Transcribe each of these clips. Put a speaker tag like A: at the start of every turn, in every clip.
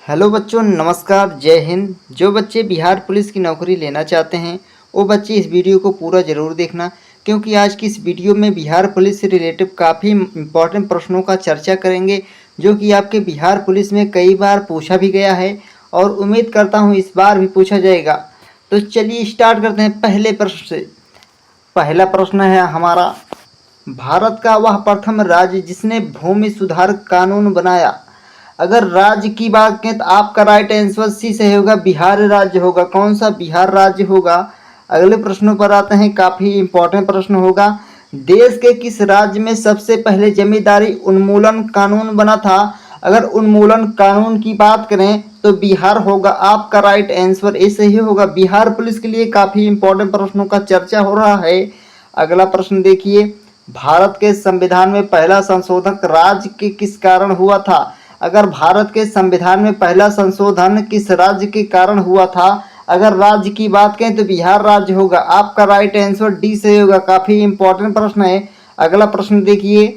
A: Hello बच्चों, नमस्कार, जय हिंद। जो बच्चे बिहार पुलिस की नौकरी लेना चाहते हैं वो बच्चे इस वीडियो को पूरा ज़रूर देखना, क्योंकि आज की इस वीडियो में बिहार पुलिस से रिलेटिव काफ़ी इम्पॉर्टेंट प्रश्नों का चर्चा करेंगे, जो कि आपके बिहार पुलिस में कई बार पूछा भी गया है और उम्मीद करता हूँ इस बार भी पूछा जाएगा। तो चलिए स्टार्ट करते हैं पहले प्रश्न से। पहला प्रश्न है हमारा, भारत का वह प्रथम राज्य जिसने भूमि सुधार कानून बनाया। अगर राज्य की बात करें तो आपका राइट आंसर सी सही होगा, बिहार राज्य होगा। कौन सा? बिहार राज्य होगा। अगले प्रश्नों पर आते हैं, काफ़ी इंपॉर्टेंट प्रश्न होगा। देश के किस राज्य में सबसे पहले जमींदारी उन्मूलन कानून बना था? अगर उन्मूलन कानून की बात करें तो बिहार होगा। आपका राइट आंसर ऐसे ही होगा। बिहार पुलिस के लिए काफ़ी इंपॉर्टेंट प्रश्नों का चर्चा हो रहा है। अगला प्रश्न देखिए, भारत के संविधान में पहला संशोधन राज्य के किस कारण हुआ था? अगर भारत के संविधान में पहला संशोधन किस राज्य के कारण हुआ था? अगर राज्य की बात करें तो बिहार राज्य होगा। आपका राइट आंसर डी से होगा। काफ़ी इंपॉर्टेंट प्रश्न है। अगला प्रश्न देखिए,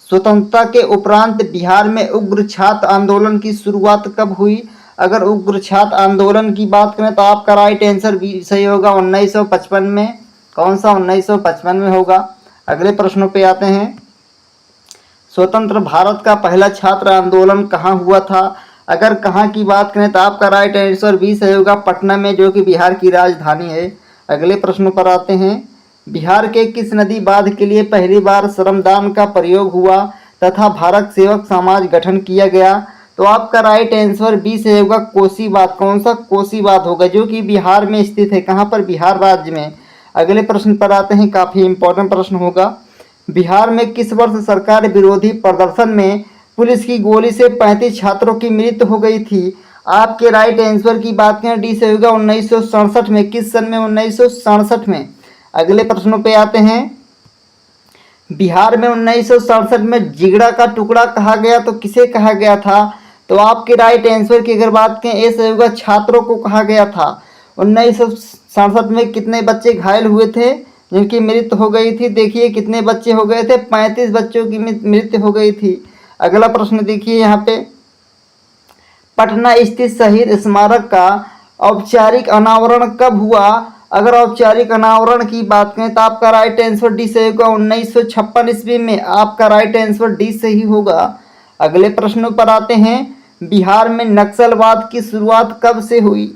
A: स्वतंत्रता के उपरांत बिहार में उग्र छात्र आंदोलन की शुरुआत कब हुई? अगर उग्र छात्र आंदोलन की बात करें तो आपका राइट आंसर बी सही होगा, 1955 में। कौन सा? 1955 में होगा। अगले प्रश्नों पे आते हैं, स्वतंत्र भारत का पहला छात्र आंदोलन कहाँ हुआ था? अगर कहाँ की बात करें तो आपका राइट आंसर बी सही होगा, पटना में, जो कि बिहार की राजधानी है। अगले प्रश्न पर आते हैं, बिहार के किस नदी बांध के लिए पहली बार श्रमदान का प्रयोग हुआ तथा भारत सेवक समाज गठन किया गया? तो आपका राइट आंसर बी से होगा, कोसी बांध। कौन सा? कोसी बांध होगा, जो कि बिहार में स्थित है। कहाँ पर? बिहार राज्य में। अगले प्रश्न पर आते हैं, काफ़ी इंपॉर्टेंट प्रश्न होगा। बिहार में किस वर्ष सरकार विरोधी प्रदर्शन में पुलिस की गोली से 35 छात्रों की मृत्यु हो गई थी? आपके राइट आंसर की बात करें डी से होगा, 1967 में। किस सन में? 1967 में। अगले प्रश्नों पे आते हैं, बिहार में 1967 में जिगड़ा का टुकड़ा कहा गया तो किसे कहा गया था? तो आपके राइट आंसर की अगर बात करें ए से होगा, छात्रों को कहा गया था। 1967 में कितने बच्चे घायल हुए थे जिनकी मृत्यु हो गई थी? देखिए कितने बच्चे हो गए थे, 35 बच्चों की मृत्यु हो गई थी। अगला प्रश्न देखिए यहाँ पे, पटना स्थित शहीद स्मारक का औपचारिक अनावरण कब हुआ? अगर औपचारिक अनावरण की बात करें तो आपका राइट आंसर डी से होगा, 1956 ईस्वी में। आपका राइट आंसर डी से ही होगा। अगले प्रश्नों पर आते हैं, बिहार में नक्सलवाद की शुरुआत कब से हुई?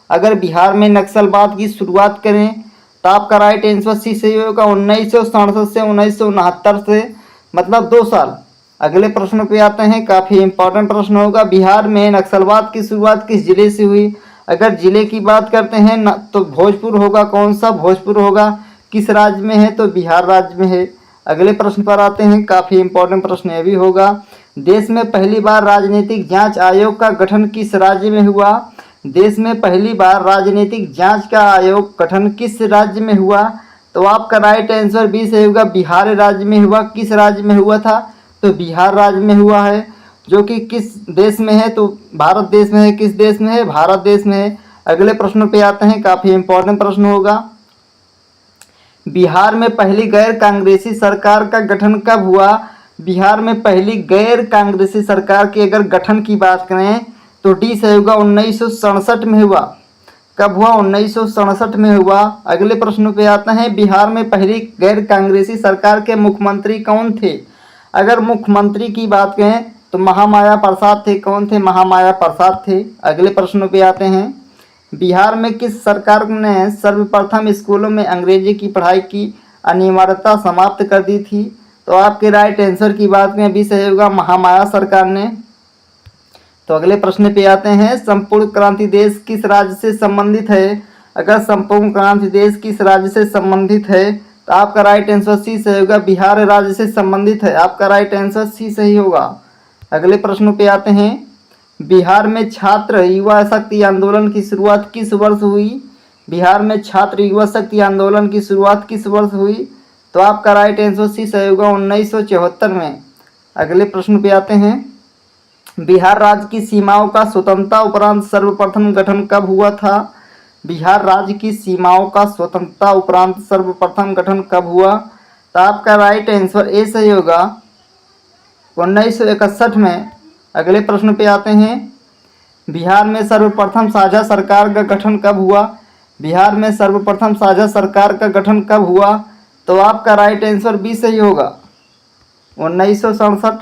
A: अगर बिहार में नक्सलवाद की शुरुआत करें तो आपका राइट आंसर सी सही होगा, 1967 से 1969 से, मतलब 2 साल। अगले प्रश्न पे आते हैं, काफ़ी इंपॉर्टेंट प्रश्न होगा। बिहार में नक्सलवाद की शुरुआत किस जिले से हुई? अगर जिले की बात करते हैं न तो भोजपुर होगा। कौन सा? भोजपुर होगा। किस राज्य में है? तो बिहार राज्य में है। अगले प्रश्न पर आते हैं, काफ़ी इंपॉर्टेंट प्रश्न यह भी होगा। देश में पहली बार राजनीतिक जांच आयोग का गठन किस राज्य में हुआ? देश में पहली बार राजनीतिक जांच का आयोग गठन किस राज्य में हुआ? तो आपका राइट आंसर बी से होगा, बिहार राज्य में हुआ। किस राज्य में हुआ था? तो बिहार राज्य में हुआ है, जो कि किस देश में है? तो भारत देश में है। किस देश में है? भारत देश में है। अगले प्रश्न पे आते हैं, काफ़ी इंपॉर्टेंट प्रश्न होगा। बिहार में पहली गैर कांग्रेसी सरकार का गठन कब हुआ? बिहार में पहली गैर कांग्रेसी सरकार की अगर गठन की बात करें तो डी से होगा, 1967 में हुआ। कब हुआ? 1967 में हुआ। अगले प्रश्न पे आते हैं, बिहार में पहली गैर कांग्रेसी सरकार के मुख्यमंत्री कौन थे? अगर मुख्यमंत्री की बात करें तो महामाया प्रसाद थे। कौन थे? महामाया प्रसाद थे। अगले प्रश्न पे आते हैं, बिहार में किस सरकार ने सर्वप्रथम स्कूलों में अंग्रेजी की पढ़ाई की अनिवार्यता समाप्त कर दी थी? तो आपके राइट आंसर की बात करें बी सही होगा, महामाया सरकार ने। तो अगले प्रश्न पे आते हैं, संपूर्ण क्रांति देश किस राज्य से संबंधित है? अगर संपूर्ण क्रांति देश किस राज्य से संबंधित है तो आपका राइट आंसर सी सही होगा, बिहार राज्य से संबंधित है। आपका राइट आंसर सी सही होगा। अगले प्रश्नों पे आते हैं, बिहार में छात्र युवा शक्ति आंदोलन की शुरुआत किस वर्ष हुई? बिहार में छात्र युवा शक्ति आंदोलन की शुरुआत किस वर्ष हुई? तो आपका राइट आंसर सी सही होगा, 1974 में। अगले प्रश्न पे आते हैं, बिहार राज्य की सीमाओं का स्वतंत्रता उपरांत सर्वप्रथम गठन कब हुआ था? बिहार राज्य की सीमाओं का स्वतंत्रता उपरांत सर्वप्रथम गठन कब हुआ? तो आपका राइट आंसर ए सही होगा, 1961 में। अगले प्रश्न पे आते हैं, बिहार में सर्वप्रथम साझा सरकार का गठन कब हुआ? बिहार में सर्वप्रथम साझा सरकार का गठन कब हुआ? तो आपका राइट आंसर बी सही होगा, 1967।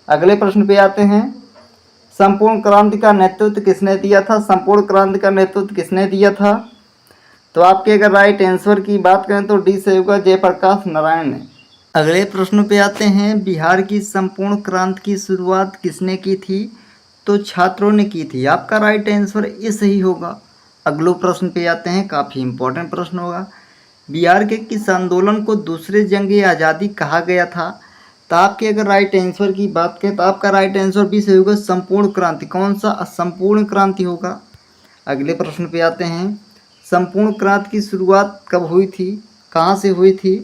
A: अगले प्रश्न पे आते हैं। संपूर्ण क्रांति का नेतृत्व किसने दिया था? संपूर्ण क्रांति का नेतृत्व किसने दिया था? तो आपके अगर राइट आंसर की बात करें तो डी सही होगा, जयप्रकाश नारायण ने। अगले प्रश्न पे आते हैं। बिहार की संपूर्ण क्रांति की शुरुआत किसने की थी? तो छात्रों ने की थी। आपका राइट आंसर ये सही होगा। अगले प्रश्न पे आते हैं, काफ़ी इंपॉर्टेंट प्रश्न होगा। बिहार के किस आंदोलन को दूसरे जंग आज़ादी कहा गया था? तो आपके अगर राइट आंसर की बात करें तो आपका राइट आंसर भी सही होगा, संपूर्ण क्रांति। कौन सा संपूर्ण क्रांति होगा? अगले प्रश्न पे आते हैं। संपूर्ण क्रांति की शुरुआत कब हुई थी? कहाँ से हुई थी?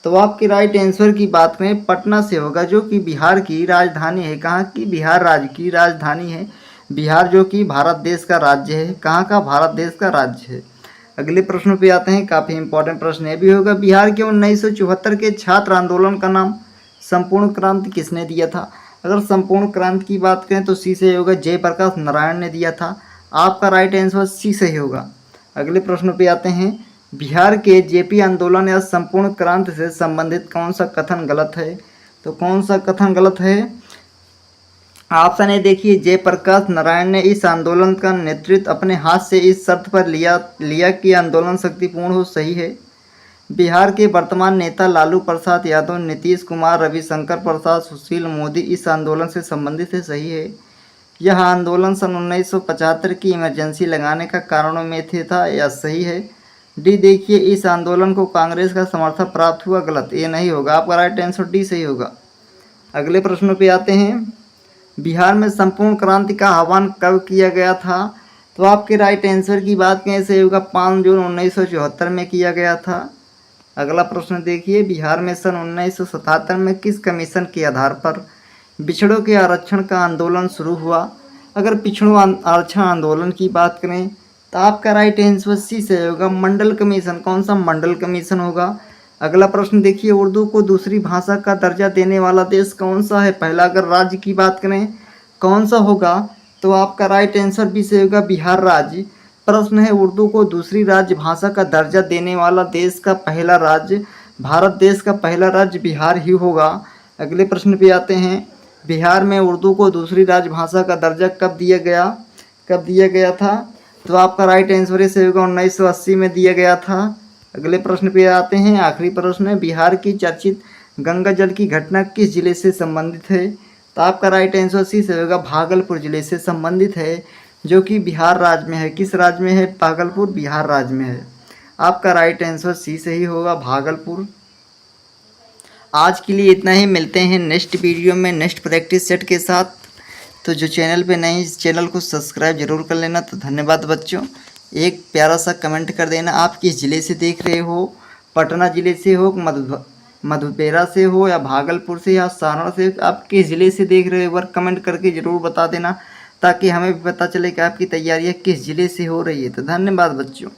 A: तो आपके राइट आंसर की बात करें पटना से होगा, जो कि बिहार की राजधानी है। कहाँ की? बिहार राज्य की राजधानी है। बिहार जो कि भारत देश का राज्य है। कहाँ का? भारत देश का राज्य है। अगले प्रश्न पे आते हैं, काफ़ी इंपॉर्टेंट प्रश्न ये भी होगा। बिहार के 1974 के छात्र आंदोलन का नाम संपूर्ण क्रांति किसने दिया था? अगर संपूर्ण क्रांति की बात करें तो सी सही होगा, जयप्रकाश नारायण ने दिया था। आपका राइट आंसर सी सही होगा। अगले प्रश्न पे आते हैं। बिहार के जेपी आंदोलन या संपूर्ण क्रांति से संबंधित कौन सा कथन गलत है? तो कौन सा कथन गलत है? ऑप्शन ए देखिए, जयप्रकाश नारायण ने इस आंदोलन का नेतृत्व अपने हाथ से इस शर्त पर लिया कि आंदोलन शक्तिपूर्ण हो। सही है। बिहार के वर्तमान नेता लालू प्रसाद यादव, नीतीश कुमार, रविशंकर प्रसाद, सुशील मोदी इस आंदोलन से संबंधित है। सही है। यह आंदोलन सन 1975 की इमरजेंसी लगाने का कारणों में थे था। यह सही है। डी देखिए, इस आंदोलन को कांग्रेस का समर्थन प्राप्त हुआ। गलत, ये नहीं होगा। आपका राइट आंसर डी सही होगा। अगले प्रश्न पे आते हैं। बिहार में संपूर्ण क्रांति का आह्वान कब किया गया था? तो आपके राइट आंसर की बात करें सही होगा, 5 जून 1974 में किया गया था। अगला प्रश्न देखिए। बिहार में सन 1977 में किस कमीशन के आधार पर पिछड़ों के आरक्षण का आंदोलन शुरू हुआ? अगर पिछड़ों आरक्षण आंदोलन की बात करें तो आपका राइट आंसर सी से होगा, मंडल कमीशन। कौन सा? मंडल कमीशन होगा। अगला प्रश्न देखिए। उर्दू को दूसरी भाषा का दर्जा देने वाला देश कौन सा है? पहला अगर राज्य की बात करें कौन सा होगा? तो आपका राइट आंसर भी से होगा, बिहार राज्य। प्रश्न है, उर्दू को दूसरी राज्य भाषा का दर्जा देने वाला देश का पहला राज्य, भारत देश का पहला राज्य बिहार ही होगा। अगले प्रश्न पे आते हैं। बिहार में उर्दू को दूसरी राजभाषा का दर्जा कब दिया गया था? तो आपका राइट आंसर से होगा, 1980 में दिया गया था। अगले प्रश्न पे आते हैं। आखिरी प्रश्न है, बिहार की चर्चित गंगा जल की घटना किस जिले से संबंधित है? तो आपका राइट आंसर सी से होगा, भागलपुर जिले से संबंधित है, जो कि बिहार राज्य में है। किस राज्य में है? भागलपुर बिहार राज्य में है। आपका राइट आंसर सी सही होगा, भागलपुर। आज के लिए इतना ही। मिलते हैं नेक्स्ट वीडियो में नेक्स्ट प्रैक्टिस सेट के साथ। तो जो चैनल पे नए, इस चैनल को सब्सक्राइब जरूर कर लेना। तो धन्यवाद बच्चों। एक प्यारा सा कमेंट कर देना, आप किस ज़िले से देख रहे हो? पटना ज़िले से हो, मधुपेरा से हो, या भागलपुर से, या सारण से? आप किस ज़िले से देख रहे हो? एक बार कमेंट करके ज़रूर बता देना, ताकि हमें भी पता चले कि आपकी तैयारियाँ किस ज़िले से हो रही है। तो धन्यवाद बच्चों।